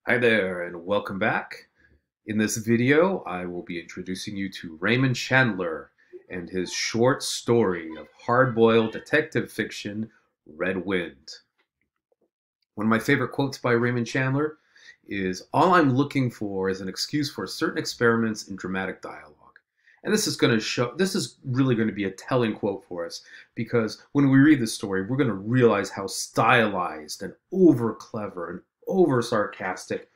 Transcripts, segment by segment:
Hi there and welcome back. In this video, I will be introducing you to Raymond Chandler and his short story of hard-boiled detective fiction, Red Wind. One of my favorite quotes by Raymond Chandler is, "All I'm looking for is an excuse for certain experiments in dramatic dialogue." And this is really going to be a telling quote for us because when we read this story, we're going to realize how stylized and over clever and over sarcastic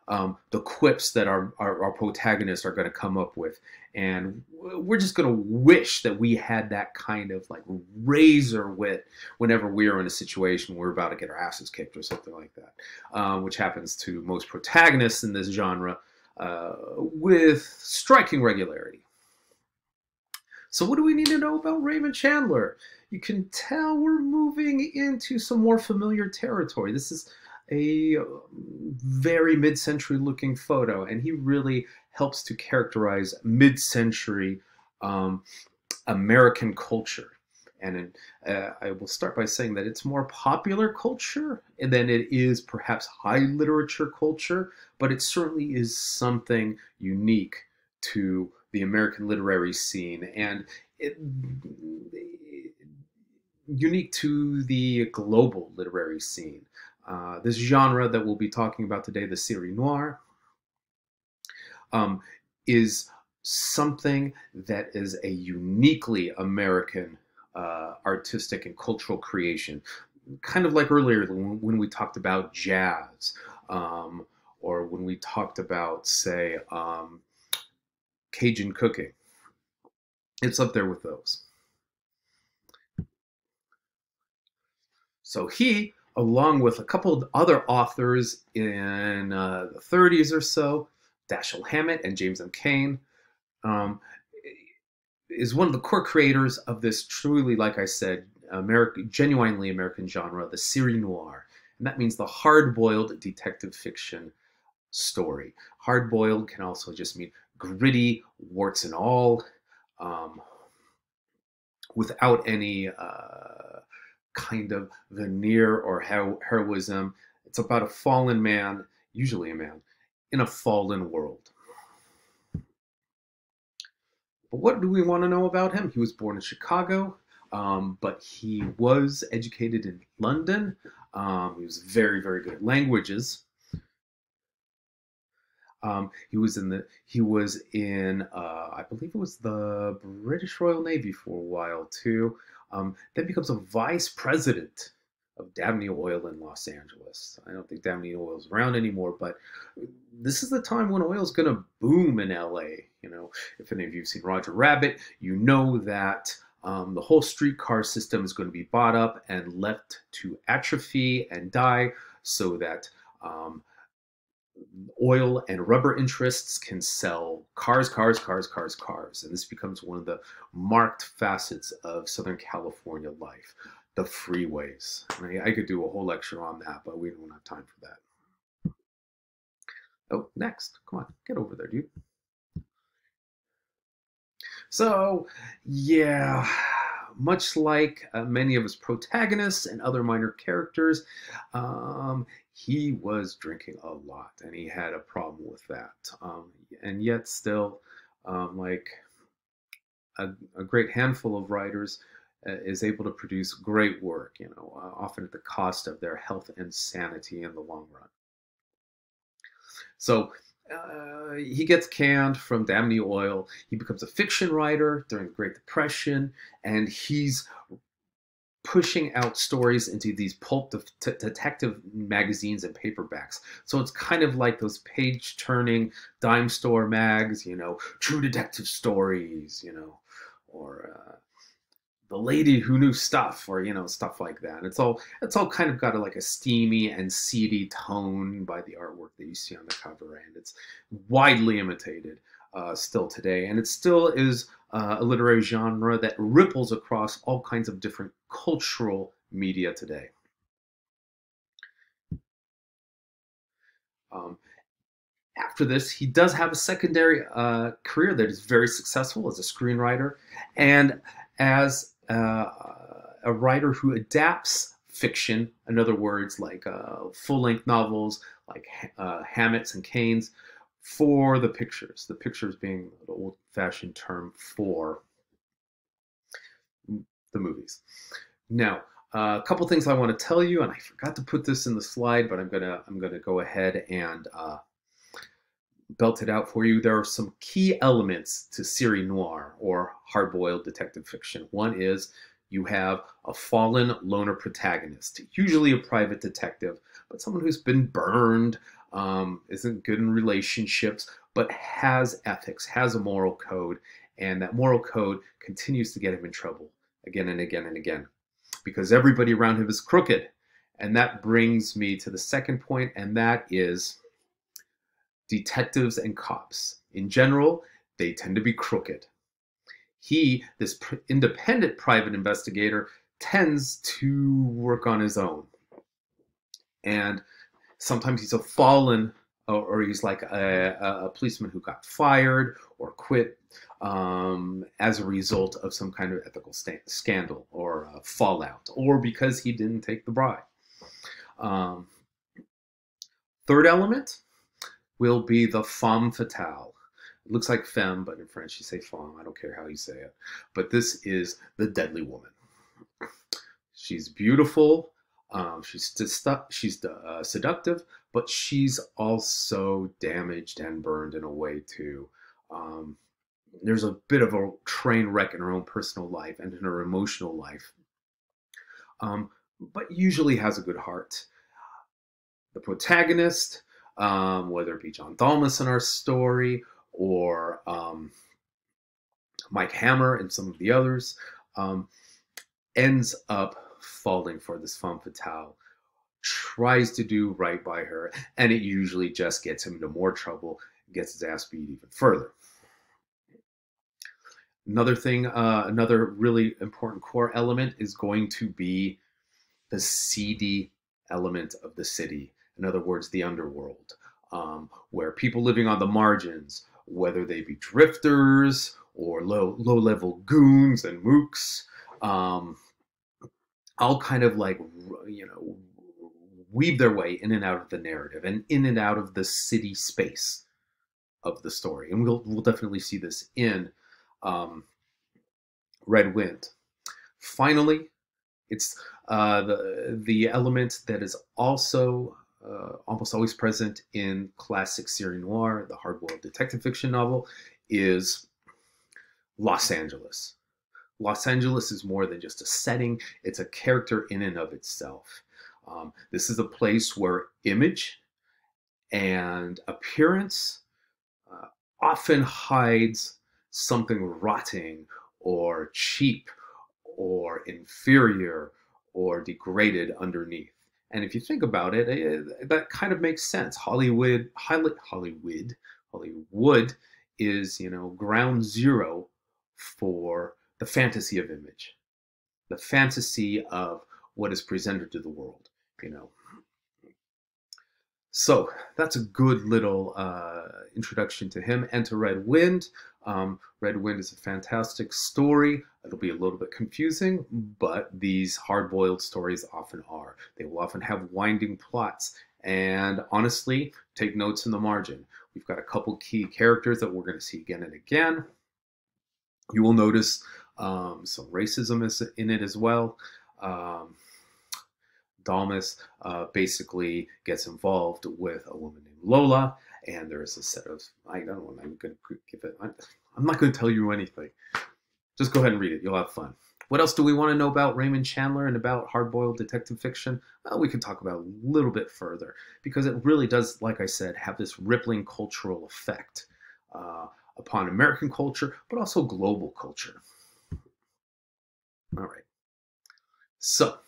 the quips that our protagonists are going to come up with. And we're just going to wish that we had that kind of like razor wit whenever we are in a situation where we're about to get our asses kicked or something like that, which happens to most protagonists in this genre with striking regularity. So what do we need to know about Raymond Chandler? You can tell we're moving into some more familiar territory. This is a very mid-century looking photo, and he really helps to characterize mid-century American culture. And I will start by saying that it's more popular culture than it is perhaps high literature culture, but it certainly is something unique to the American literary scene and it, unique to the global literary scene. This genre that we'll be talking about today, the Serie Noir, is something that is a uniquely American artistic and cultural creation. Kind of like earlier when we talked about jazz, or when we talked about, say, Cajun cooking. It's up there with those. So he, along with a couple of other authors in the 30s or so, Dashiell Hammett and James M. Cain, is one of the core creators of this truly, like I said, genuinely American genre, the Serie Noir. And that means the hard-boiled detective fiction story. Hard-boiled can also just mean gritty, warts and all, without any kind of veneer or heroism. It's about a fallen man, usually a man, in a fallen world. But what do we want to know about him? He was born in Chicago, but he was educated in London. He was very, very good at languages. He was in I believe it was the British Royal Navy for a while too. Then becomes a vice president of Dabney Oil in Los Angeles. I don't think Dabney Oil is around anymore, but this is the time when oil is going to boom in LA. You know, if any of you have seen Roger Rabbit, you know that the whole streetcar system is going to be bought up and left to atrophy and die so that oil and rubber interests can sell cars. And this becomes one of the marked facets of Southern California life, the freeways. I could do a whole lecture on that, but we don't have time for that. Oh, next. Come on, get over there, dude. So, yeah, much like many of his protagonists and other minor characters, he was drinking a lot, and he had a problem with that. And yet, still, like a great handful of writers, is able to produce great work. You know, often at the cost of their health and sanity in the long run. So he gets canned from Dabney Oil. He becomes a fiction writer during the Great Depression, and he's pushing out stories into these pulp detective magazines and paperbacks. So it's kind of like those page-turning dime store mags, you know, True Detective Stories, you know, or The Lady Who Knew Stuff, or, you know, stuff like that. It's all kind of got like a steamy and seedy tone by the artwork that you see on the cover, and it's widely imitated still today, and it still is a literary genre that ripples across all kinds of different cultural media today. After this, he does have a secondary career that is very successful as a screenwriter and as a writer who adapts fiction, in other words, like full-length novels, like hammocks and canes for the pictures. The pictures being an old-fashioned term for the movies. Now, a couple things I want to tell you, and I forgot to put this in the slide, but I'm gonna go ahead and belt it out for you. There are some key elements to Serie Noir, or hard-boiled detective fiction. One is you have a fallen loner protagonist, usually a private detective, but someone who's been burned, isn't good in relationships, but has ethics, has a moral code, and that moral code continues to get him in trouble again and again and again, because everybody around him is crooked. And that brings me to the second point, and that is detectives and cops. In general, they tend to be crooked. He, this independent private investigator, tends to work on his own. And sometimes he's a fallen, or he's like a policeman who got fired or quit as a result of some kind of ethical scandal or fallout, or because he didn't take the bribe. Third element will be the femme fatale. It looks like femme, but in French you say femme. I don't care how you say it. But this is the deadly woman. She's beautiful. She's seductive, but she's also damaged and burned in a way too. There's a bit of a train wreck in her own personal life and in her emotional life, but usually has a good heart. The protagonist, whether it be John Dalmas in our story or Mike Hammer and some of the others, ends up falling for this femme fatale, tries to do right by her, and it usually just gets him into more trouble, gets his ass beat even further. Another thing, another really important core element is going to be the seedy element of the city. In other words, the underworld, where people living on the margins, whether they be drifters or low-level goons and mooks, all kind of like, weave their way in and out of the narrative and in and out of the city space of the story. And we'll definitely see this in Red Wind. Finally, it's the element that is also almost always present in classic Serie Noir, the hard-boiled detective fiction novel, is Los Angeles. Los Angeles is more than just a setting. It's a character in and of itself. This is a place where image and appearance often hides something rotting or cheap or inferior or degraded underneath. And if you think about it, that kind of makes sense. Hollywood is, ground zero for the fantasy of image, the fantasy of what is presented to the world, So that's a good little introduction to him and to Red Wind. Red Wind is a fantastic story. It'll be a little bit confusing, but these hard-boiled stories often are. They will often have winding plots. And honestly, take notes in the margin. We've got a couple key characters that we're going to see again and again. You will notice some racism is in it as well. Dalmas basically gets involved with a woman named Lola, and there's a set of, I don't know, I'm going to give it, I'm not going to tell you anything. Just go ahead and read it. You'll have fun. What else do we want to know about Raymond Chandler and about hard-boiled detective fiction? Well, we can talk about a little bit further, because it really does, like I said, have this rippling cultural effect upon American culture, but also global culture. All right. So,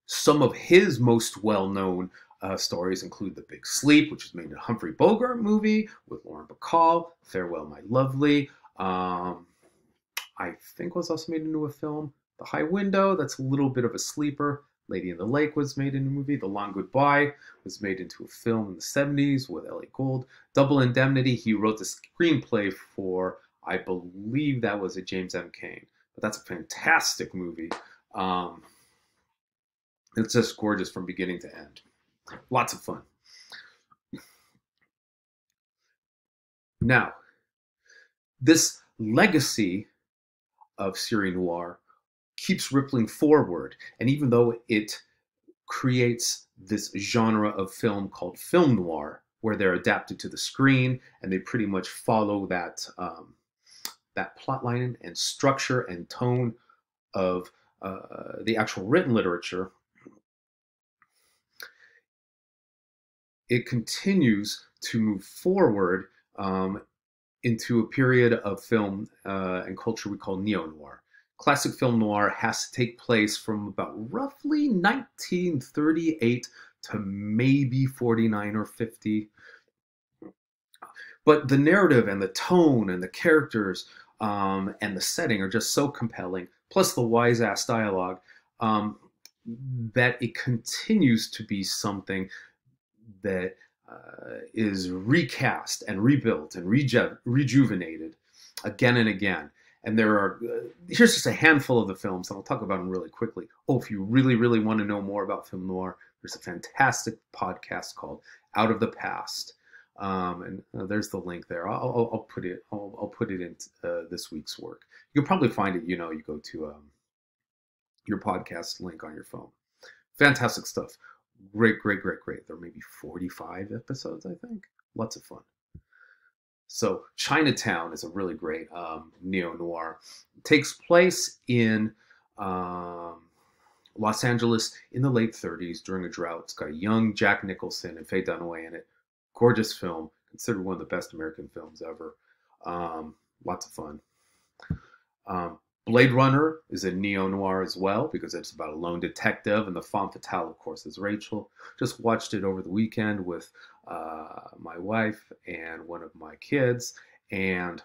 some of his most well-known stories include The Big Sleep, which was made a Humphrey Bogart movie with Lauren Bacall, Farewell My Lovely, I think was also made into a film. The High Window, that's a little bit of a sleeper. Lady in the Lake was made into a movie. The Long Goodbye was made into a film in the 70s with Elliot Gould. Double Indemnity, he wrote the screenplay for, I believe that was a James M. Cain. But that's a fantastic movie. It's just gorgeous from beginning to end. Lots of fun. Now, this legacy of Serie Noir keeps rippling forward, and even though it creates this genre of film called film noir, where they're adapted to the screen and they pretty much follow that plot line and structure and tone of the actual written literature. It continues to move forward into a period of film and culture we call neo-noir. Classic film noir has to take place from about roughly 1938 to maybe 49 or 50. But the narrative and the tone and the characters and the setting are just so compelling, plus the wise-ass dialogue, that it continues to be something that is recast and rebuilt and rejuvenated again and again. And there are, here's just a handful of the films, and I'll talk about them really quickly. Oh, if you really, really want to know more about film noir, there's a fantastic podcast called Out of the Past. And there's the link there. I'll put it in this week's work. You'll probably find it, you go to your podcast link on your phone. Fantastic stuff. Great, great, great, great. There may be 45 episodes, I think. Lots of fun. So Chinatown is a really great neo-noir. It takes place in Los Angeles in the late 30s during a drought. It's got a young Jack Nicholson and Faye Dunaway in it. Gorgeous film, considered one of the best American films ever. Lots of fun. Blade Runner is a neo-noir as well because it's about a lone detective, and the femme fatale, of course, is Rachel. Just watched it over the weekend with my wife and one of my kids, and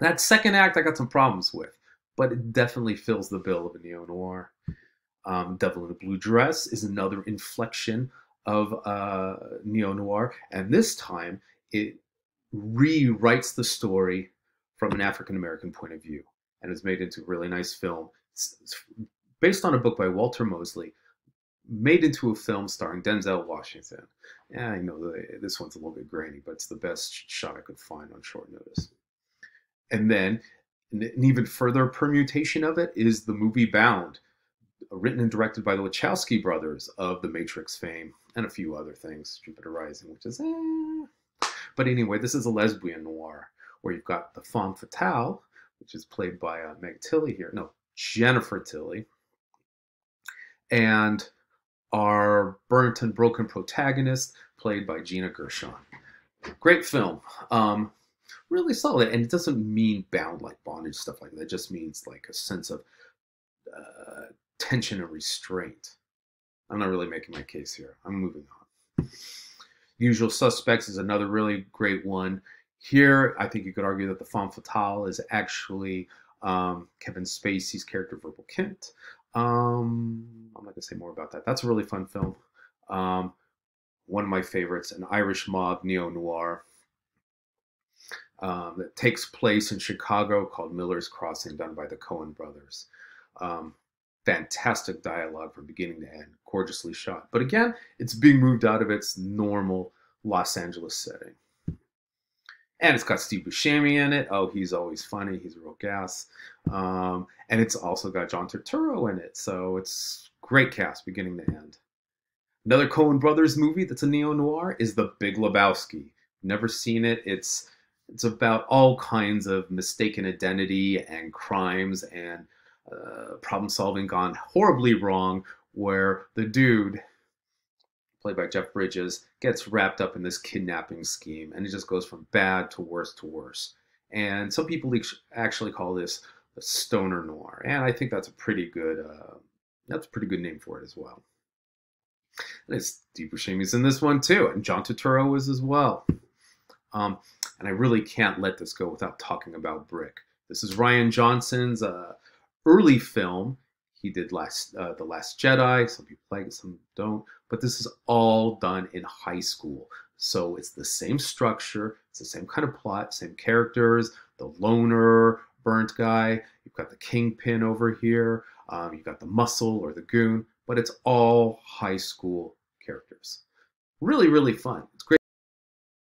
that second act I got some problems with, but it definitely fills the bill of a neo-noir. Devil in a Blue Dress is another inflection of neo-noir, and this time it rewrites the story from an African-American point of view, and is made into a really nice film. It's based on a book by Walter Mosley, made into a film starring Denzel Washington. Yeah, I know this one's a little bit grainy, but it's the best shot I could find on short notice. And then an even further permutation of it is the movie Bound, written and directed by the Wachowski brothers of The Matrix fame and a few other things, Jupiter Rising, which is But anyway, this is a lesbian noir where you've got the femme fatale, which is played by Jennifer Tilly, and our burnt and broken protagonist, played by Gina Gershon. Great film. Really solid. And it doesn't mean bound like bondage, stuff like that. It just means like a sense of tension and restraint. I'm not really making my case here. I'm moving on. Usual Suspects is another really great one. Here, I think you could argue that the femme fatale is actually Kevin Spacey's character, Verbal Kint. I'm not going to say more about that. That's a really fun film. One of my favorites, an Irish mob neo-noir that takes place in Chicago called Miller's Crossing, done by the Coen brothers. Fantastic dialogue from beginning to end, gorgeously shot. But again, it's being moved out of its normal Los Angeles setting. And it's got Steve Buscemi in it. Oh, he's always funny. He's real gas. And it's also got John Turturro in it. So it's great cast beginning to end. Another Coen Brothers movie that's a neo-noir is The Big Lebowski. Never seen it. It's about all kinds of mistaken identity and crimes and problem solving gone horribly wrong, where the dude, played by Jeff Bridges, gets wrapped up in this kidnapping scheme, and it just goes from bad to worse to worse. And some people actually call this a stoner noir, and I think that's a pretty good name for it as well. And Steve Buscemi's in this one too, and John Turturro is as well. And I really can't let this go without talking about Brick. This is Rian Johnson's early film. He did The Last Jedi. Some people like it, some don't. But this is all done in high school. So it's the same structure. It's the same kind of plot, same characters. The loner, burnt guy. You've got the kingpin over here. You've got the muscle or the goon. But it's all high school characters. Really, really fun.